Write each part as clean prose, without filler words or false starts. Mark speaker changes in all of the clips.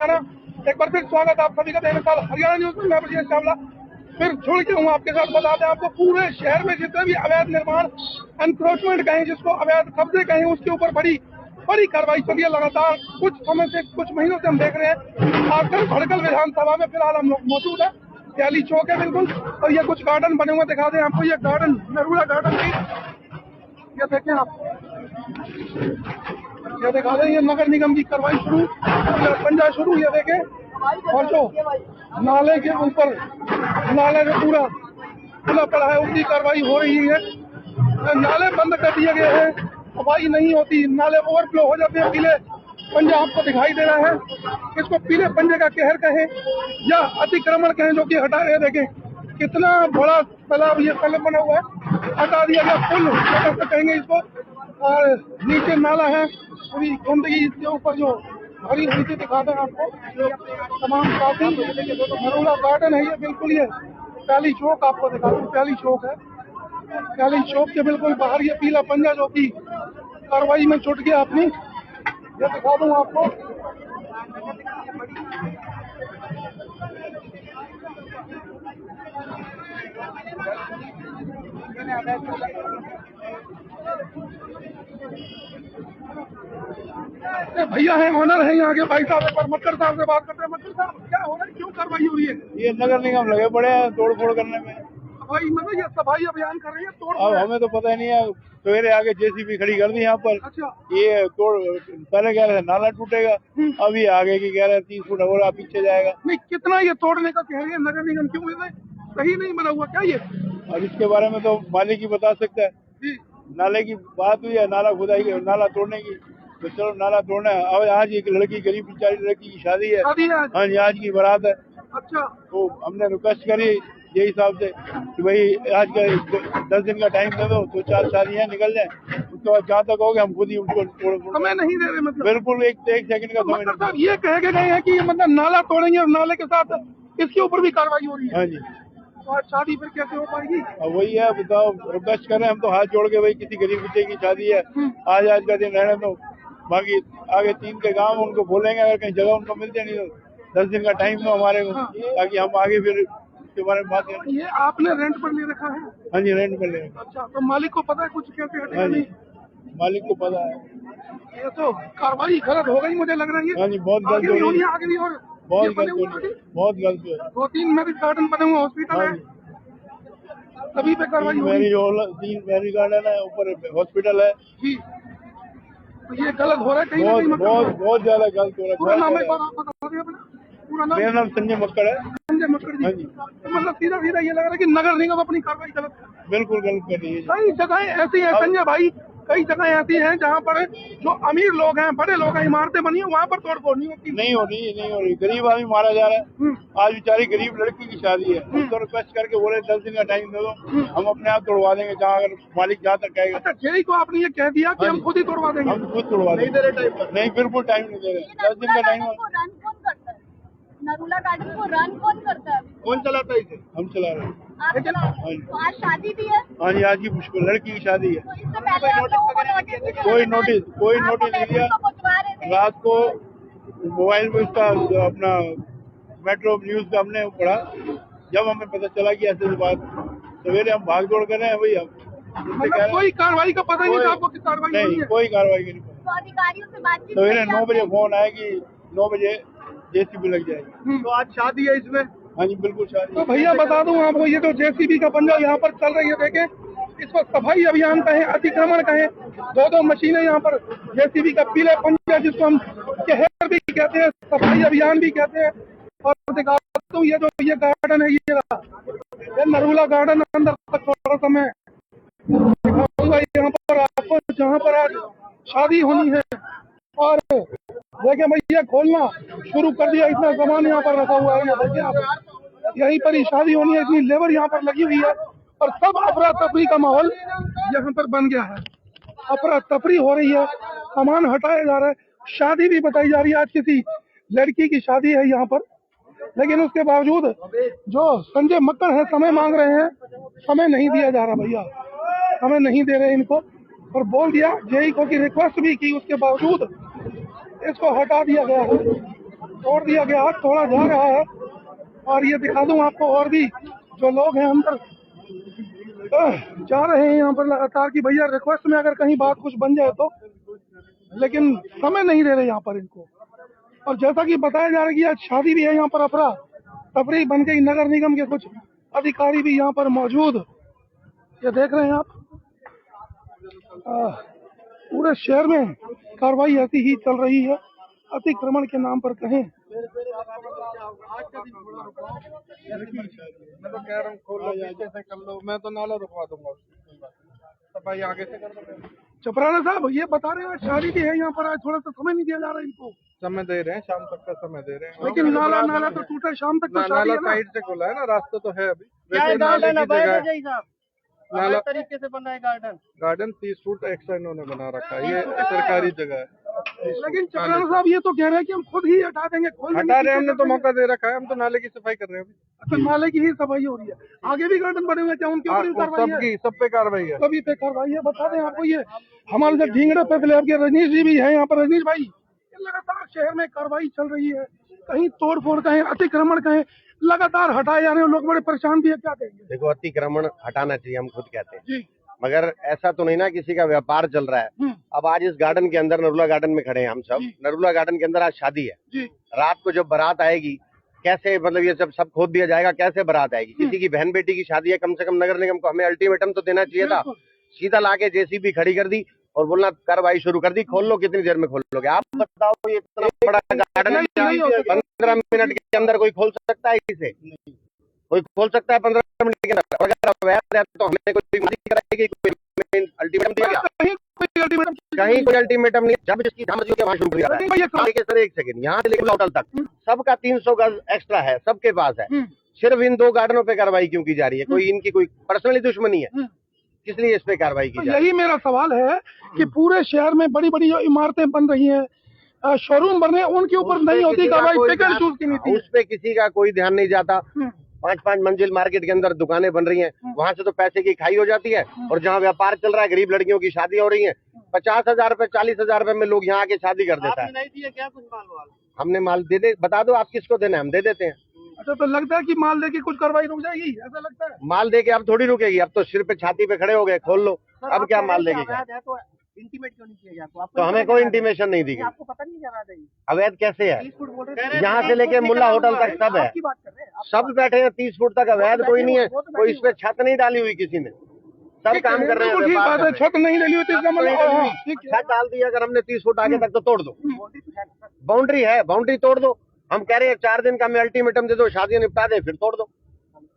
Speaker 1: एक बार फिर स्वागत आप सभी का साल हरियाणा न्यूज में। मैं ब्रजेश चावला फिर जुड़ के हूँ आपके साथ। बता दें आपको, पूरे शहर में जितने भी अवैध निर्माण, एनक्रोचमेंट कहें, जिसको अवैध कब्जे कहें, उसके ऊपर बड़ी कार्रवाई चल रही है। लगातार कुछ समय से, कुछ महीनों से हम देख रहे हैं। आजकल भड़कल विधानसभा में फिलहाल हम लोग मौजूद है। दयाली चौक है बिल्कुल, और ये कुछ गार्डन बने हुए दिखा दें आपको। ये गार्डन नरूला गार्डन की, ये देखें आप, ये दिखा दें। ये नगर निगम की कार्रवाई शुरू, पंजा शुरू, ये देखें। और जो नाले के ऊपर, नाले में पूरा खुला पड़ा है, उसकी कार्रवाई हो रही है। नाले बंद कर दिए गए हैं, सफाई नहीं होती, नाले ओवरफ्लो हो जाते हैं। पीले पंजा आपको दिखाई दे रहा है। इसको पीले पंजे का कहर कहें या अतिक्रमण कहें, जो कि हटा रहे। देखें कितना बड़ा तालाब, ये तालाब बना हुआ है, हटा दिया गया। पुल कहेंगे इसको, और नीचे नाला है, पूरी गंदगी इसके ऊपर जो भरी हुई थी। दिखाते हैं आपको तमाम काफी नरूला गार्डन है ये बिल्कुल। ये दयाली चौक आपको दिखा दूं, दयाली चौक है। दयाली चौक के बिल्कुल बाहर ये पीला पंजा जो कि कार्रवाई में छुट गया अपनी, ये दिखा दूं आपको। भैया है, ऑनर है यहाँ के भाई साहब। एक बार मक्कर साहब से बात करते हैं। मक्कर साहब, क्या हो रहा है, क्यों कार्रवाई हो रही है?
Speaker 2: ये नगर निगम लगे पड़े हैं तोड़ फोड़ करने में।
Speaker 1: सफाई मतलब ये सफाई अभियान कर रही है, तोड़
Speaker 2: अब हमें तो पता ही नहीं है। सवेरे आगे जेसीबी खड़ी कर दी यहाँ पर।
Speaker 1: अच्छा,
Speaker 2: ये तोड़, पहले कह रहे थे नाला टूटेगा, अभी आगे की कह रहे हैं 30 फुट और पीछे जाएगा।
Speaker 1: नहीं, कितना ये तोड़ने का कह रही है नगर निगम? क्यों ये सही नहीं बना हुआ क्या ये?
Speaker 2: अब इसके बारे में तो मालिक ही बता सकता है
Speaker 1: जी,
Speaker 2: नाले की बात हुई है, नाला खुदाई की, नाला तोड़ने की, तो चलो नाला तोड़ना है। अब आज एक लड़की, गरीब बेचारी लड़की की शादी है। हाँ जी, आज की बारात है।
Speaker 1: अच्छा,
Speaker 2: तो हमने रिक्वेस्ट करी यही साहब से कि भाई आज का 10 दिन का टाइम दे दो, 2-4 शादियाँ निकल जाए, उसके बाद जहाँ तक हो गया हम खुद ही उनको
Speaker 1: समय नहीं दे रहे मतलब?
Speaker 2: बिल्कुल एक सेकंड का समय
Speaker 1: मतलब साहब ये कह के गए हैं कि मतलब नाला तोड़ेंगे और नाले के साथ इसके ऊपर भी कार्रवाई हो रही है।
Speaker 2: हाँ जी,
Speaker 1: तो आज शादी फिर कैसे हो पाएगी?
Speaker 2: अब वही है, बताओ। रिक्वेस्ट कर रहे हैं हम तो हाथ जोड़ के, भाई किसी गरीब बच्चे की शादी है, आज का दिन रहने दो। बाकी आगे 3 के गाँव उनको बोलेंगे, अगर कहीं जगह उनको मिलते नहीं तो 10 दिन का टाइम दो हमारे को, ताकि हम आगे फिर इसके बारे में बात करें।
Speaker 1: ये आपने रेंट पर ले रखा है?
Speaker 2: हाँ जी, रेंट पर ले।
Speaker 1: अच्छा, तो मालिक को पता है कुछ कैसे हटेगा?
Speaker 2: हाँ जी,
Speaker 1: नहीं,
Speaker 2: मालिक को पता है।
Speaker 1: ये तो कार्रवाई गलत हो गई मुझे लग रहा है।
Speaker 2: हाँ जी, बहुत गलत हो रही है,
Speaker 1: आगे भी और
Speaker 2: बहुत गलत हो रही है, बहुत गलत हो रही है।
Speaker 1: 2-3 मैरिज गार्डन बने हुए, हॉस्पिटल है, सभी पे कार्रवाई हो रही है।
Speaker 2: 3 मैरिज गार्डन है, ऊपर हॉस्पिटल है
Speaker 1: जी, तो ये गलत हो रहा है कहीं ना कहीं।
Speaker 2: बहुत ज्यादा गलत हो रहा है।
Speaker 1: पूरा नाम एक बार आप बता दें अपना, पूरा नाम?
Speaker 2: मेरा नाम संजय मक्कड़ है।
Speaker 1: संजय मक्कड़ जी।
Speaker 2: हाँ जी,
Speaker 1: तो मतलब सीधा सीधा ये लग रहा है कि नगर निगम अपनी कार्रवाई गलत कर रहा है।
Speaker 2: बिल्कुल गलत कर रही है।
Speaker 1: कई जगह ऐसी है संजय भाई, कई जगह ऐसी हैं जहाँ पर जो अमीर लोग हैं, बड़े लोग हैं, इमारतें बनी है, वहाँ पर तोड़फोड़ नहीं होती।
Speaker 2: नहीं हो रही। गरीब आदमी मारा जा रहा है। आज बेचारी गरीब लड़की की शादी है, तो रिक्वेस्ट करके बोले 10 दिन का टाइम दे दो, हम अपने आप तोड़वा देंगे, जहाँ अगर मालिक जहाँ तक कहेगा।
Speaker 1: अच्छा, जेई को आपने ये कह दिया कि हम खुद ही तोड़वा देंगे?
Speaker 2: हम खुद तोड़वा देंगे। नहीं, बिल्कुल टाइम नहीं दे रहे। 10 दिन का टाइम।
Speaker 3: रन कौन करता है नरूला गार्डन को? रन कौन करता है?
Speaker 2: कौन चलाता है इसे? हम चला रहे हैं।
Speaker 3: आप चला रहे हैं? तो आज शादी भी है?
Speaker 2: हाँ जी, आज की लड़की की शादी है।
Speaker 3: तो इससे पहले आप लोगों को नोटिस भी
Speaker 2: कोई नोटिस नहीं दिया। रात को मोबाइल में उसका अपना मेट्रो न्यूज का हमने पढ़ा, जब हमें पता चला कि ऐसे बात, सवेरे हम भाग दौड़ कर रहे हैं। भाई हम
Speaker 1: मतलब कोई कार्रवाई का पता ही नहीं था आपको कि कार्रवाई हो रही
Speaker 2: नहीं,
Speaker 1: है?
Speaker 2: कोई कार्रवाई नहीं।
Speaker 3: तो अधिकारियों से बातचीत
Speaker 2: सवेरे 9 बजे फोन आया कि 9 बजे जेसीबी लग जाएगी।
Speaker 1: तो आज शादी है इसमें?
Speaker 2: हाँ जी, बिल्कुल शादी।
Speaker 1: तो भैया बता दूं आपको, ये जो जेसीबी का पंजा यहाँ पर चल रही है, देखें, इसको सफाई अभियान कहें, अतिक्रमण कहें, 2-2 मशीनें यहाँ पर जेसीबी का पीले पंजा, जिसको हम कहर भी कहते हैं, सफाई अभियान भी कहते हैं। और दिखाता हूँ ये जो ये गार्डन है, ये नरूला गार्डन, अंदर तक थोड़ा समय दिखाऊंगा यहाँ पर आपको, जहाँ पर आज शादी होनी है। और देखिए भैया, खोलना शुरू कर दिया, इतना सामान यहाँ पर रखा हुआ है। ये देखिए आप, यहीं पर ही शादी होनी है, इतनी लेबर यहाँ पर लगी हुई है, और सब अफरा तफरी का माहौल यहाँ पर बन गया है। अफरा तफरी हो रही है, सामान हटाया जा रहा है, शादी भी बताई जा रही है। आज किसी लड़की की शादी है यहाँ पर, लेकिन उसके बावजूद जो संजय मक्कड़ है समय मांग रहे हैं, समय नहीं दिया जा रहा भैया, समय नहीं दे रहे इनको। और बोल दिया जेई को कि रिक्वेस्ट भी की, उसके बावजूद इसको हटा दिया गया है। तोड़ दिया गया, तोड़ा जा रहा है। और ये दिखा दूं आपको, और भी जो लोग हैं अंदर जा रहे हैं यहाँ पर लगातार कि भैया रिक्वेस्ट में अगर कहीं बात कुछ बन जाए तो, लेकिन समय नहीं दे रहे यहाँ पर इनको। और जैसा कि बताया जा रहा है कि आज शादी भी है यहाँ पर, अफरा तफरी बन गई। नगर निगम के कुछ अधिकारी भी यहाँ पर मौजूद, ये देख रहे हैं आप। पूरे शहर में कार्रवाई ऐसी ही चल रही है, अतिक्रमण के नाम पर कहें।
Speaker 4: मैं तो कह रहा हूँ खोल लो, कैसे कर लो, मैं तो नाला रुकवा दूंगा, सफाई आगे से कर दो।
Speaker 1: चपराना साहब ये बता रहे हैं शादी भी है यहाँ पर, आज थोड़ा सा समय नहीं दिया जा रहा है इनको।
Speaker 4: समय दे रहे हैं, शाम तक का समय दे रहे हैं।
Speaker 1: लेकिन नाला तो टूटा, शाम तक तो शादी
Speaker 4: नाला
Speaker 1: है ना।
Speaker 4: साइड से खुला है ना, रास्ता तो है अभी।
Speaker 5: नाला तरीके से बना है
Speaker 4: गार्डन 30 फुट एक्स्ट्रा इन्होंने बना रखा है, ये सरकारी जगह है।
Speaker 1: लेकिन चपराना साहब ये तो कह रहे हैं कि हम खुद ही हटा देंगे,
Speaker 4: हटा रहे हैं, हमने तो मौका दे रखा है, हम तो नाले की सफाई कर रहे हैं अभी।
Speaker 1: अच्छा, नाले की ही सफाई हो रही है, आगे भी गार्डन बने हुए हैं क्या, उनके ऊपर भी कार्रवाई है?
Speaker 4: सबकी, सब पे कार्रवाई है,
Speaker 1: सभी पे कार्रवाई है। बता दें आपको, ये हमारे साथ ढींगड़ा पे क्लब के रजनीश जी भी है यहाँ पर। रजनीश भाई, लगातार शहर में कार्रवाई चल रही है, कहीं तोड़ फोड़ कहें, अतिक्रमण कहें, लगातार हटाए जा रहे हैं, लोग बड़े परेशान भी है, क्या कहेंगे?
Speaker 6: देखो, अतिक्रमण हटाना चाहिए, हम खुद कहते हैं
Speaker 1: जी,
Speaker 6: मगर ऐसा तो नहीं ना किसी का व्यापार चल रहा है। अब आज इस गार्डन के अंदर, नरूला गार्डन में खड़े हैं हम सब। नरूला गार्डन के अंदर आज शादी है
Speaker 1: जी,
Speaker 6: रात को जब बारात आएगी, कैसे मतलब ये सब खोद दिया जाएगा, कैसे बारात आएगी? किसी की बहन बेटी की शादी है, कम से कम नगर निगम को हमें अल्टीमेटम तो देना चाहिए था। सीधा लाके जेसीबी खड़ी कर दी और बोलना कार्रवाई शुरू कर दी, खोल लो, कितनी देर में खोल लोगे? आप बताओ, ये इतना बड़ा गार्डन है, 15 मिनट के अंदर कोई खोल सकता है इसे? कोई खोल सकता है 15 मिनट के अंदर? अगर अवैध है तो हमें कोई मर्जी कराएगी, कोई अल्टीमेटम दिया? कहीं कोई अल्टीमेटम नहीं। जब जिसकी समझ वहाँ शुरू किया सर, एक सेकंड, यहाँ से लेकर होटल तक सबका 300 गज एक्स्ट्रा है, सबके पास है। सिर्फ इन 2 गार्डनों पे कार्रवाई क्यों की जा रही है? कोई इनकी कोई पर्सनली दुश्मनी है? किस लिए इस पे कार्रवाई की जा रही है?
Speaker 1: यही मेरा सवाल है कि पूरे शहर में बड़ी बड़ी जो इमारतें बन रही हैं, शोरूम बन रहे हैं, उनके ऊपर नहीं होती कार्रवाई, पिक एंड चूज की नीति।
Speaker 6: उस पे किसी का कोई ध्यान नहीं जाता। 5-5 मंजिल मार्केट के अंदर दुकानें बन रही हैं, वहाँ से तो पैसे की खाई हो जाती है। और जहाँ व्यापार चल रहा है, गरीब लड़कियों की शादी हो रही है, 50,000 रुपए 40,000 रुपए में लोग यहाँ आके शादी कर देता है।
Speaker 5: नहीं दिया क्या कुछ माल?
Speaker 6: हमने माल दे बता दो आप किसको देना है, हम दे देते हैं।
Speaker 1: अच्छा, तो लगता है कि माल दे के कुछ कार्रवाई रुक जाएगी, ऐसा लगता है?
Speaker 6: माल दे के अब थोड़ी रुकेगी, अब तो सिर पे छाती पे खड़े हो गए, खोल लो। अब क्या माल देगी?
Speaker 5: तो इंटीमेट क्यों नहीं किया जाता?
Speaker 6: तो हमें कोई इंटीमेशन नहीं दी गई।
Speaker 5: आपको पता नहीं चला?
Speaker 6: अवैध कैसे है? यहाँ से लेके मुल्ला होटल तक सब है, सब बैठे हैं 30 फुट तक। अवैध कोई नहीं है, कोई इस पे छत नहीं डाली हुई किसी ने, सब काम कर रहे हैं।
Speaker 1: ठीक बात है, छत नहीं डली हुई तो इसका मतलब
Speaker 6: छत डाल दी, अगर हमने 30 फुट आगे तक तो तोड़ दो। बाउंड्री है, बाउंड्री तोड़ दो। हम कह रहे हैं 4 दिन का हमें अल्टीमेटम दे दो, शादी निपटा दे, फिर तोड़ दो।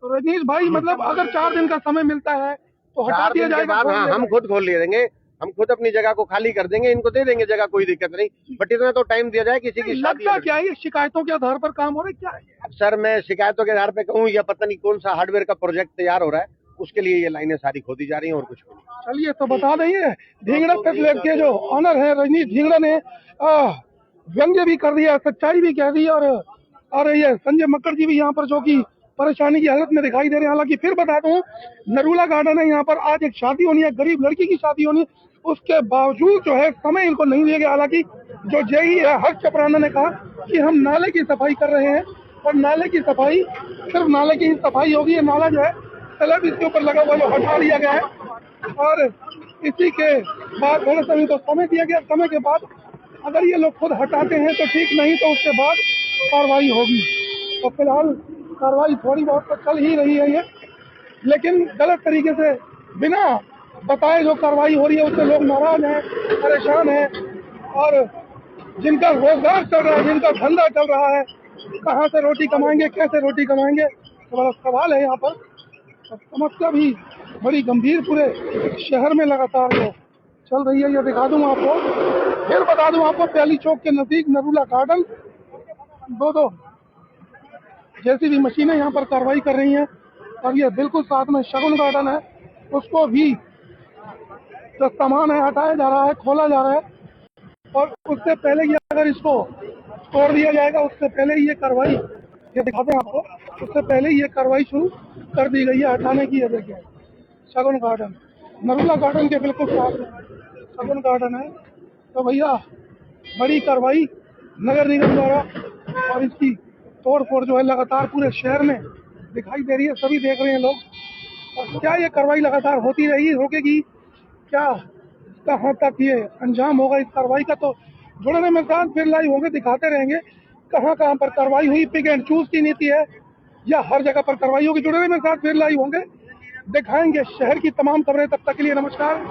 Speaker 1: तो रजनीश भाई, मतलब अगर 4 दिन का समय मिलता है तो हटा दिया जाएगा?
Speaker 6: हाँ, हम खुद खोल ले देंगे, हम खुद अपनी जगह को खाली कर देंगे, इनको दे देंगे जगह, कोई दिक्कत नहीं। बट इतना तो टाइम दिया जाए किसी की शादी।
Speaker 1: लगता क्या है, शिकायतों के आधार पर काम हो रहा है क्या है?
Speaker 6: सर, मैं शिकायतों के आधार पे कहूँ या पता नहीं कौन सा हार्डवेयर का प्रोजेक्ट तैयार हो रहा है, उसके लिए ये लाइनें सारी खोदी जा रही हैं और कुछ नहीं।
Speaker 1: चलिए, तो बता देंगे ढींगड़ा प्रेस के जो ऑनर है रजनीश ढींगड़ा ने व्यंग्य भी कर दिया, सच्चाई भी कह दी। और ये संजय मक्कड़ जी भी यहाँ पर, जो कि परेशानी की हालत में दिखाई दे रहे हैं। हालांकि फिर बता दूं, नरूला गार्डन है, यहाँ पर आज एक शादी होनी है, गरीब लड़की की शादी होनी है, उसके बावजूद जो है समय इनको नहीं दिया गया। हालांकि जो जेई है हर्ष चपराना ने कहा कि हम नाले की सफाई कर रहे हैं, और नाले की सफाई सिर्फ नाले की ही सफाई होगी। ये नाला जो है स्लैब इसके ऊपर लगा हुआ जो हटा लिया गया है, और इसी के बाद थोड़ा सा इनको समय दिया गया। समय के बाद अगर ये लोग खुद हटाते हैं तो ठीक, नहीं तो उसके बाद कार्रवाई होगी। तो फिलहाल कार्रवाई थोड़ी बहुत तो चल ही रही है ये, लेकिन गलत तरीके से बिना बताए जो कार्रवाई हो रही है उससे लोग नाराज हैं, परेशान हैं। और जिनका रोजगार चल रहा है, जिनका धंधा चल रहा है, कहाँ से रोटी कमाएंगे, कैसे रोटी कमाएंगे, तो बड़ा सवाल है यहाँ पर। समस्या भी बड़ी गंभीर पूरे शहर में लगातार जो चल रही है। ये दिखा दूं आपको, फिर बता दूं आपको, प्याली चौक के नजदीक नरूला गार्डन, दो जेसीबी मशीनें यहाँ पर कार्रवाई कर रही हैं। और ये बिल्कुल साथ में शगुन गार्डन है, उसको भी जो सामान है हटाया जा रहा है, खोला जा रहा है। और उससे पहले ही अगर इसको तोड़ दिया जाएगा, उससे पहले ही ये कार्रवाई, ये दिखाते हैं आपको, उससे पहले ही ये कार्रवाई शुरू कर दी गई है हटाने की। ये देखिए, शगुन गार्डन, नरूला गार्डन के बिल्कुल साथ में शगुन गार्डन है। तो भैया, बड़ी कार्रवाई नगर निगम द्वारा और इसकी तोड़ फोड़ जो है लगातार पूरे शहर में दिखाई दे रही है, सभी देख रहे हैं लोग। और क्या ये कार्रवाई लगातार होती रही रोकेगी, क्या कहाँ तक ये अंजाम होगा इस कार्रवाई का, तो जुड़ने में साथ फिर लाइव होंगे, दिखाते रहेंगे कहाँ कहाँ पर कार्रवाई हुई, पिक एंड चूज की नीति है या हर जगह पर कार्रवाई होगी। जुड़ने में साथ फिर लाइव होंगे, दिखाएंगे शहर की तमाम खबरें। तब तक के लिए नमस्कार।